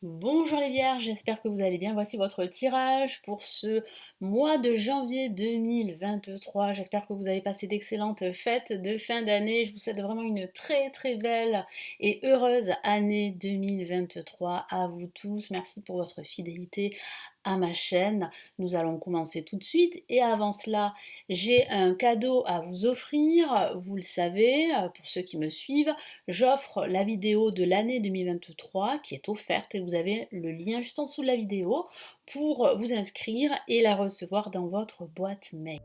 Bonjour les vierges, j'espère que vous allez bien. Voici votre tirage pour ce mois de janvier 2023. J'espère que vous avez passé d'excellentes fêtes de fin d'année. Je vous souhaite vraiment une très très belle et heureuse année 2023 à vous tous. Merci pour votre fidélité à ma chaîne. Nous allons commencer tout de suite et avant cela, j'ai un cadeau à vous offrir. Vous le savez, pour ceux qui me suivent, j'offre la vidéo de l'année 2023 qui est offerte et vous avez le lien juste en dessous de la vidéo pour vous inscrire et la recevoir dans votre boîte mail.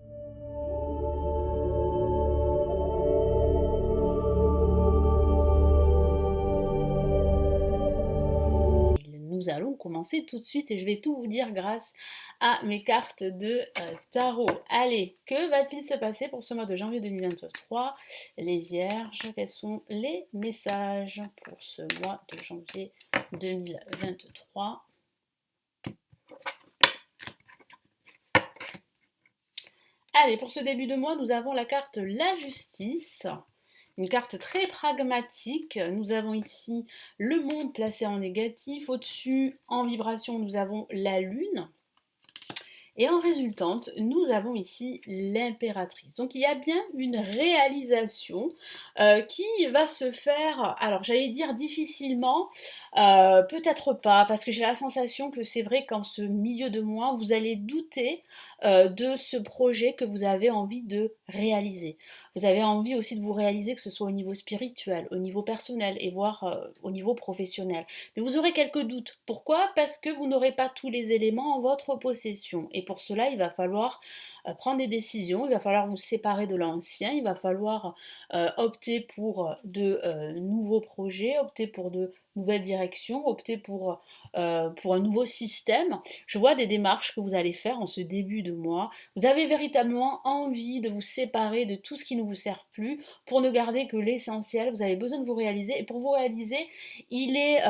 Nous allons commencer tout de suite et je vais tout vous dire grâce à mes cartes de tarot. Allez, que va-t-il se passer pour ce mois de janvier 2023? Les vierges, quels sont les messages pour ce mois de janvier 2023? Allez, pour ce début de mois, nous avons la carte La Justice. Une carte très pragmatique. Nous avons ici le monde placé en négatif. Au-dessus, en vibration, nous avons la lune. Et en résultante, nous avons ici l'impératrice. Donc il y a bien une réalisation qui va se faire, alors j'allais dire difficilement, peut-être pas, parce que j'ai la sensation que c'est vrai qu'en ce milieu de mois, vous allez douter de ce projet que vous avez envie de réaliser. Vous avez envie aussi de vous réaliser, que ce soit au niveau spirituel, au niveau personnel et voire au niveau professionnel. Mais vous aurez quelques doutes. Pourquoi? Parce que vous n'aurez pas tous les éléments en votre possession. Et pour cela, il va falloir prendre des décisions, il va falloir vous séparer de l'ancien, il va falloir opter pour de nouveaux projets, opter pour de nouvelles directions, opter pour un nouveau système. Je vois des démarches que vous allez faire en ce début de mois. Vous avez véritablement envie de vous séparer de tout ce qui ne vous sert plus pour ne garder que l'essentiel. Vous avez besoin de vous réaliser et pour vous réaliser, il est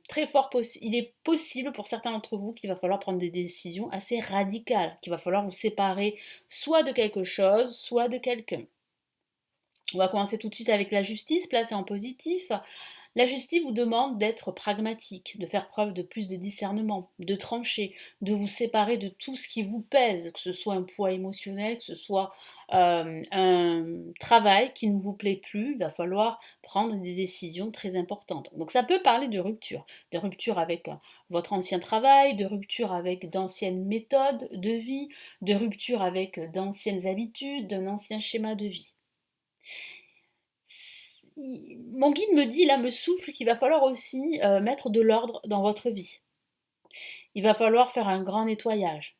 très fort il est possible pour certains d'entre vous qu'il va falloir prendre des décisions assez radicales, qu'il va falloir vous séparer soit de quelque chose, soit de quelqu'un. On va commencer tout de suite avec la justice, placée en positif. La justice vous demande d'être pragmatique, de faire preuve de plus de discernement, de trancher, de vous séparer de tout ce qui vous pèse, que ce soit un poids émotionnel, que ce soit un travail qui ne vous plaît plus. Il va falloir prendre des décisions très importantes. Donc ça peut parler de rupture avec votre ancien travail, de rupture avec d'anciennes méthodes de vie, de rupture avec d'anciennes habitudes, d'un ancien schéma de vie. Mon guide me dit, là, me souffle qu'il va falloir aussi mettre de l'ordre dans votre vie. Il va falloir faire un grand nettoyage.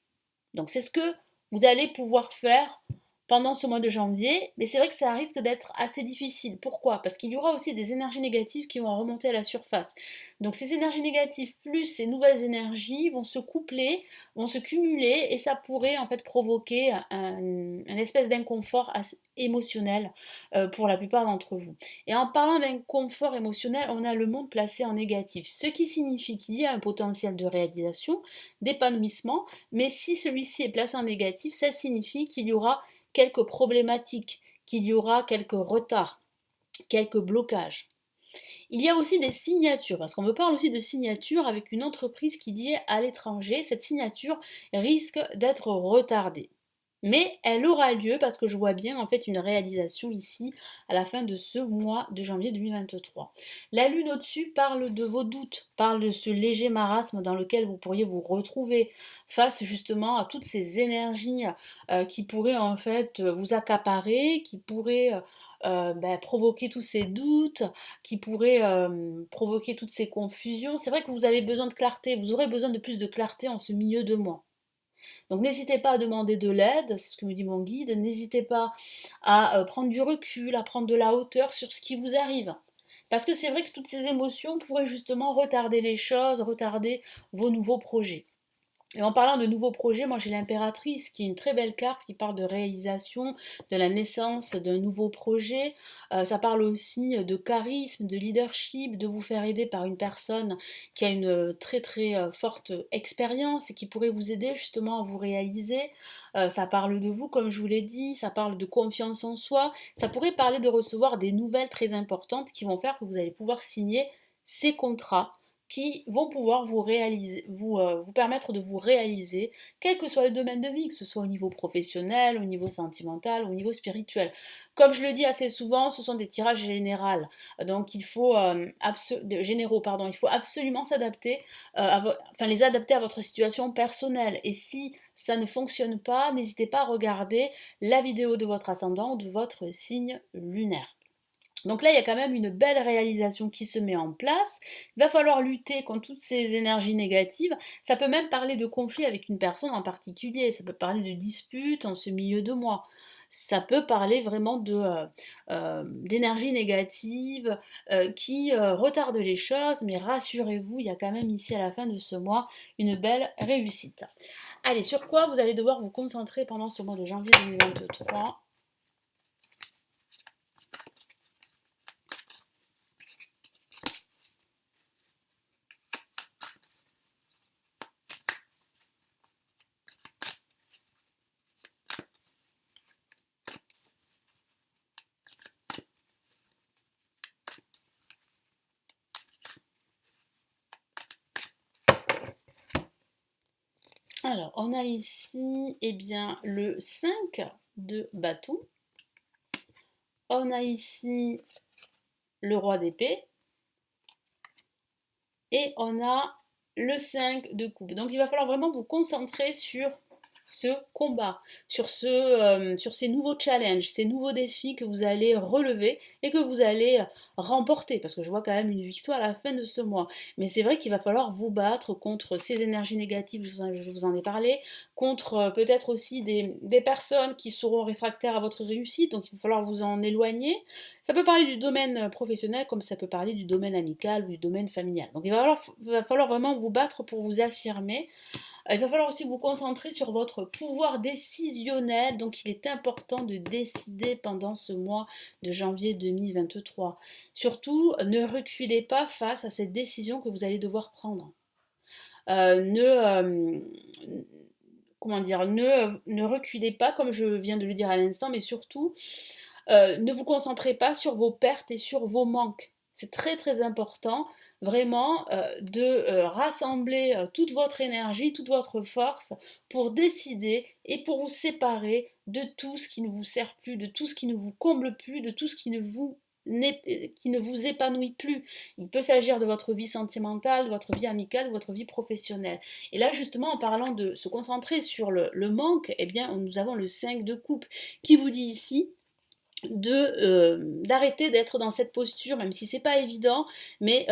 Donc c'est ce que vous allez pouvoir faire pendant ce mois de janvier, mais c'est vrai que ça risque d'être assez difficile. Pourquoi? Parce qu'il y aura aussi des énergies négatives qui vont remonter à la surface. Donc ces énergies négatives plus ces nouvelles énergies vont se coupler, vont se cumuler et ça pourrait en fait provoquer un espèce d'inconfort émotionnel pour la plupart d'entre vous. Et en parlant d'inconfort émotionnel, on a le monde placé en négatif, ce qui signifie qu'il y a un potentiel de réalisation, d'épanouissement, mais si celui-ci est placé en négatif, ça signifie qu'il y aura quelques problématiques, qu'il y aura quelques retards, quelques blocages. Il y a aussi des signatures, parce qu'on me parle aussi de signature avec une entreprise qui est à l'étranger. Cette signature risque d'être retardée. Mais elle aura lieu parce que je vois bien en fait une réalisation ici à la fin de ce mois de janvier 2023. La lune au-dessus parle de vos doutes, parle de ce léger marasme dans lequel vous pourriez vous retrouver face justement à toutes ces énergies qui pourraient en fait vous accaparer, qui pourraient provoquer tous ces doutes, qui pourraient provoquer toutes ces confusions. C'est vrai que vous avez besoin de clarté, vous aurez besoin de plus de clarté en ce milieu de mois. Donc n'hésitez pas à demander de l'aide, c'est ce que me dit mon guide, n'hésitez pas à prendre du recul, à prendre de la hauteur sur ce qui vous arrive. Parce que c'est vrai que toutes ces émotions pourraient justement retarder les choses, retarder vos nouveaux projets. Et en parlant de nouveaux projets, moi j'ai l'impératrice qui est une très belle carte qui parle de réalisation, de la naissance d'un nouveau projet. Ça parle aussi de charisme, de leadership, de vous faire aider par une personne qui a une très très forte expérience et qui pourrait vous aider justement à vous réaliser. Ça parle de vous comme je vous l'ai dit, ça parle de confiance en soi. Ça pourrait parler de recevoir des nouvelles très importantes qui vont faire que vous allez pouvoir signer ces contrats qui vont pouvoir vous permettre de vous réaliser, quel que soit le domaine de vie, que ce soit au niveau professionnel, au niveau sentimental, au niveau spirituel. Comme je le dis assez souvent, ce sont des tirages généraux, donc il faut, généraux pardon, il faut absolument s'adapter, enfin les adapter à votre situation personnelle et si ça ne fonctionne pas, n'hésitez pas à regarder la vidéo de votre ascendant ou de votre signe lunaire. Donc là, il y a quand même une belle réalisation qui se met en place. Il va falloir lutter contre toutes ces énergies négatives. Ça peut même parler de conflits avec une personne en particulier. Ça peut parler de disputes en ce milieu de mois. Ça peut parler vraiment d'énergie négative qui retarde les choses. Mais rassurez-vous, il y a quand même ici à la fin de ce mois une belle réussite. Allez, sur quoi vous allez devoir vous concentrer pendant ce mois de janvier 2023? Alors, on a ici, eh bien, le 5 de bâton. On a ici le roi d'épée. Et on a le 5 de coupe. Donc, il va falloir vraiment vous concentrer sur ce combat, sur ces nouveaux challenges, ces nouveaux défis que vous allez relever et que vous allez remporter, parce que je vois quand même une victoire à la fin de ce mois. Mais c'est vrai qu'il va falloir vous battre contre ces énergies négatives, je vous en ai parlé, contre peut-être aussi des personnes qui seront réfractaires à votre réussite, donc il va falloir vous en éloigner. Ça peut parler du domaine professionnel comme ça peut parler du domaine amical ou du domaine familial. Donc il va falloir vraiment vous battre pour vous affirmer. Il va falloir aussi vous concentrer sur votre pouvoir décisionnel, donc il est important de décider pendant ce mois de janvier 2023. Surtout, ne reculez pas face à cette décision que vous allez devoir prendre. Ne, comment dire, ne reculez pas, comme je viens de le dire à l'instant, mais surtout, ne vous concentrez pas sur vos pertes et sur vos manques. C'est très très important vraiment de rassembler toute votre énergie, toute votre force pour décider et pour vous séparer de tout ce qui ne vous sert plus, de tout ce qui ne vous comble plus, de tout ce qui ne vous épanouit plus. Il peut s'agir de votre vie sentimentale, de votre vie amicale, de votre vie professionnelle. Et là, justement, en parlant de se concentrer sur le manque, eh bien, nous avons le 5 de coupe qui vous dit ici d'arrêter d'être dans cette posture, même si c'est pas évident, mais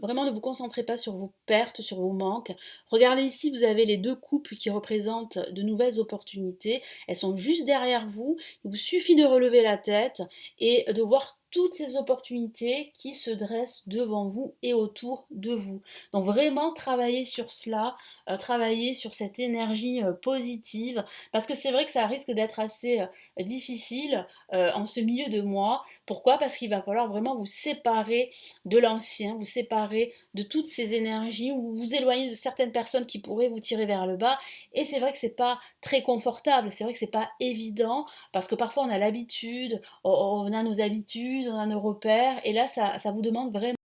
vraiment ne vous concentrez pas sur vos pertes, sur vos manques. Regardez ici, vous avez les deux coupes qui représentent de nouvelles opportunités. Elles sont juste derrière vous. Il vous suffit de relever la tête et de voir toutes ces opportunités qui se dressent devant vous et autour de vous. Donc vraiment travailler sur cela, travailler sur cette énergie positive, parce que c'est vrai que ça risque d'être assez difficile en ce milieu de mois. Pourquoi? Parce qu'il va falloir vraiment vous séparer de l'ancien, vous séparer de toutes ces énergies, ou vous éloigner de certaines personnes qui pourraient vous tirer vers le bas. Et c'est vrai que c'est pas très confortable, c'est vrai que c'est pas évident, parce que parfois on a l'habitude, on a nos habitudes, on a nos repères, et là ça vous demande vraiment